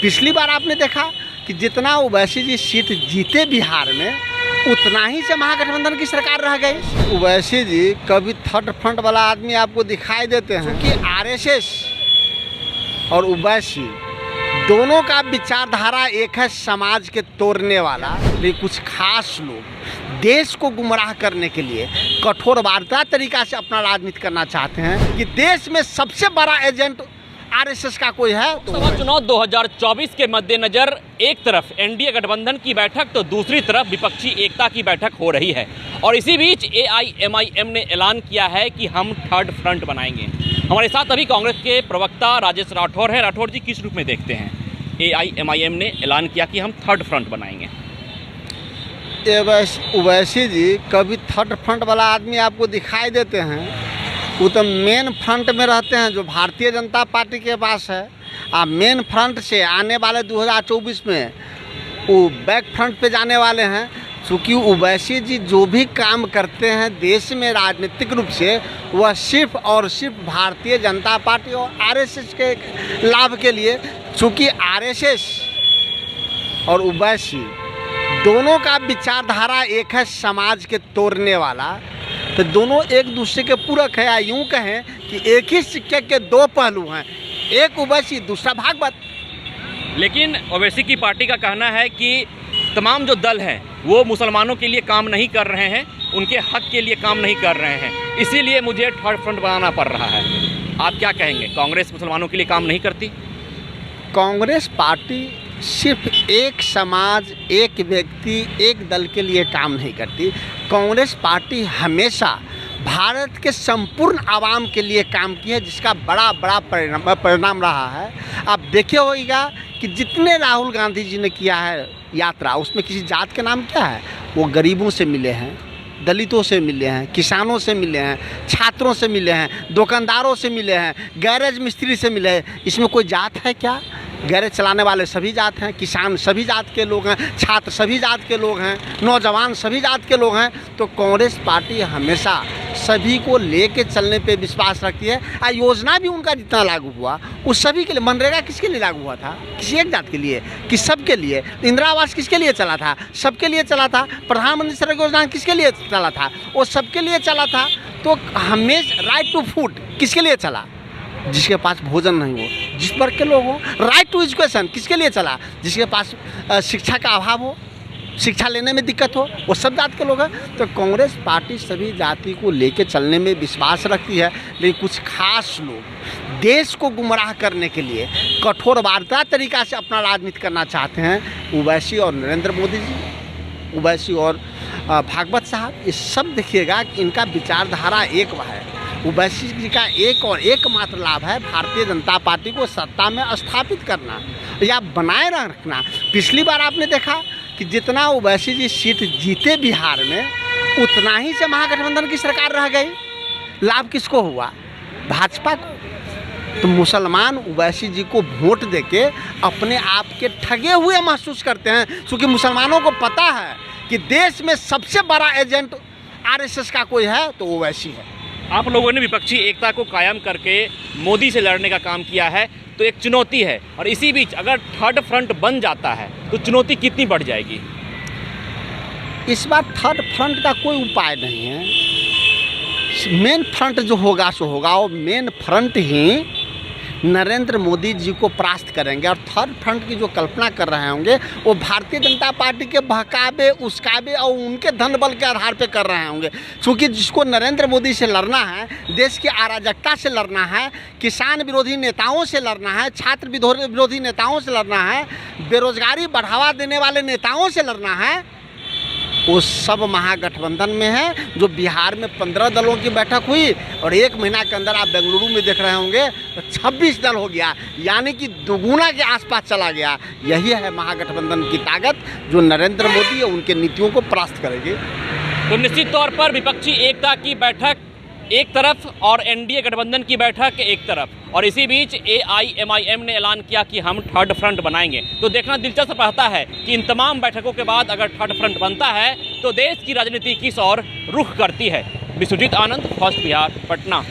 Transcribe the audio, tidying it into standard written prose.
पिछली बार आपने देखा कि जितना ओवैसी जी सीट जीते बिहार में, उतना ही से महागठबंधन की सरकार रह गई। ओवैसी जी कभी थर्ड फ्रंट वाला आदमी आपको दिखाई देते हैं, क्योंकि आरएसएस और ओवैसी दोनों का विचारधारा एक है, समाज के तोड़ने वाला। लेकिन कुछ खास लोग देश को गुमराह करने के लिए कठोर वार्ता तरीका से अपना राजनीति करना चाहते हैं कि देश में सबसे बड़ा एजेंट आरएसएस का कोई है। लोकसभा चुनाव 2024 के मद्देनजर एक तरफ एनडीए गठबंधन की बैठक तो दूसरी तरफ विपक्षी एकता की बैठक हो रही है, और इसी बीच एआईएमआईएम ने ऐलान किया है कि हम थर्ड फ्रंट बनाएंगे। हमारे साथ अभी कांग्रेस के प्रवक्ता राजेश राठौर हैं। राठौर जी, किस रूप में देखते हैं एआईएमआईएम ने ऐलान किया कि हम थर्ड फ्रंट बनाएंगे? ओवैसी जी कभी थर्ड फ्रंट वाला आदमी आपको दिखाई देते हैं, वो तो मेन फ्रंट में रहते हैं जो भारतीय जनता पार्टी के पास है। आप मेन फ्रंट से आने वाले 2024 में वो बैक फ्रंट पे जाने वाले हैं। चूँकि ओवैसी जी जो भी काम करते हैं देश में राजनीतिक रूप से, वह सिर्फ और सिर्फ भारतीय जनता पार्टी और आरएसएस के लाभ के लिए। चूँकि आरएसएस और ओवैसी दोनों का विचारधारा एक है, समाज के तोड़ने वाला, तो दोनों एक दूसरे के पूरक है। या यूँ कहें कि एक ही सिक्के के दो पहलू हैं, एक ओवैसी दूसरा भागवत। लेकिन ओवैसी की पार्टी का कहना है कि तमाम जो दल हैं वो मुसलमानों के लिए काम नहीं कर रहे हैं, उनके हक के लिए काम नहीं कर रहे हैं, इसीलिए मुझे थर्ड फ्रंट बनाना पड़ रहा है। आप क्या कहेंगे, कांग्रेस मुसलमानों के लिए काम नहीं करती? कांग्रेस पार्टी सिर्फ एक समाज, एक व्यक्ति, एक दल के लिए काम नहीं करती। कांग्रेस पार्टी हमेशा भारत के संपूर्ण आवाम के लिए काम की है, जिसका बड़ा परिणाम रहा है। आप देखे होगा कि जितने राहुल गांधी जी ने किया है यात्रा, उसमें किसी जात के नाम क्या है? वो गरीबों से मिले हैं, दलितों से मिले हैं, किसानों से मिले हैं, छात्रों से मिले हैं, दुकानदारों से मिले हैं, गैरेज मिस्त्री से मिले हैं। इसमें कोई जात है क्या? गैरेज चलाने वाले सभी जात हैं, किसान सभी जात के लोग हैं, छात्र सभी जात के लोग हैं, नौजवान सभी जात के लोग हैं। तो कांग्रेस पार्टी हमेशा सभी को लेके चलने पे विश्वास रखती है। योजना भी उनका जितना लागू हुआ उस सभी के लिए। मनरेगा किसके लिए लागू हुआ था? किसी एक जात के लिए कि सबके लिए? इंदिरा आवास किसके लिए चला था? सबके लिए चला था। प्रधानमंत्री सड़क योजना किसके लिए चला था? वो सबके लिए चला था। तो हमेशा राइट टू फूड किसके लिए चला? जिसके पास भोजन नहीं हो, जिस वर्ग के लोग हो। राइट टू एजुकेशन किसके लिए चला? जिसके पास शिक्षा का अभाव हो, शिक्षा लेने में दिक्कत हो, वो सब जात के लोग हैं। तो कांग्रेस पार्टी सभी जाति को लेके चलने में विश्वास रखती है। लेकिन कुछ खास लोग देश को गुमराह करने के लिए कठोर वार्ता तरीका से अपना राजनीति करना चाहते हैं। ओवैसी और नरेंद्र मोदी जी, ओवैसी और भागवत साहब, ये सब देखिएगा कि इनका विचारधारा एक है। ओवैसी जी का एक और एकमात्र लाभ है भारतीय जनता पार्टी को सत्ता में स्थापित करना या बनाए रखना। पिछली बार आपने देखा कि जितना ओवैसी जी सीट जीते बिहार में, उतना ही से महागठबंधन की सरकार रह गई। लाभ किसको हुआ? भाजपा को। तो मुसलमान ओवैसी जी को वोट देके अपने आप के ठगे हुए महसूस करते हैं, क्योंकि मुसलमानों को पता है कि देश में सबसे बड़ा एजेंट आरएसएस का कोई है तो ओवैसी है। आप लोगों ने विपक्षी एकता को कायम करके मोदी से लड़ने का काम किया है, तो एक चुनौती है, और इसी बीच अगर थर्ड फ्रंट बन जाता है तो चुनौती कितनी बढ़ जाएगी? इस बार थर्ड फ्रंट का कोई उपाय नहीं है। मेन फ्रंट जो होगा सो होगा, वो मेन फ्रंट ही नरेंद्र मोदी जी को परास्त करेंगे। और थर्ड फ्रंट की जो कल्पना कर रहे होंगे वो भारतीय जनता पार्टी के बहकावे, उस्कावे और उनके धन बल के आधार पे कर रहे होंगे। क्योंकि जिसको नरेंद्र मोदी से लड़ना है, देश की अराजकता से लड़ना है, किसान विरोधी नेताओं से लड़ना है, छात्र विरोधी नेताओं से लड़ना है, बेरोजगारी बढ़ावा देने वाले नेताओं से लड़ना है, वो सब महागठबंधन में है। जो बिहार में 15 दलों की बैठक हुई और एक महीना के अंदर आप बेंगलुरु में देख रहे होंगे तो 26 दल हो गया, यानी कि दोगुना के आसपास चला गया। यही है महागठबंधन की ताकत, जो नरेंद्र मोदी और उनके नीतियों को परास्त करेगी। तो निश्चित तौर पर विपक्षी एकता की बैठक एक तरफ और एनडीए गठबंधन की बैठक एक तरफ, और इसी बीच एआईएमआईएम ने ऐलान किया कि हम थर्ड फ्रंट बनाएंगे। तो देखना दिलचस्प रहता है कि इन तमाम बैठकों के बाद अगर थर्ड फ्रंट बनता है तो देश की राजनीति किस ओर रुख करती है। विश्वजीत आनंद, फर्स्ट बिहार, पटना।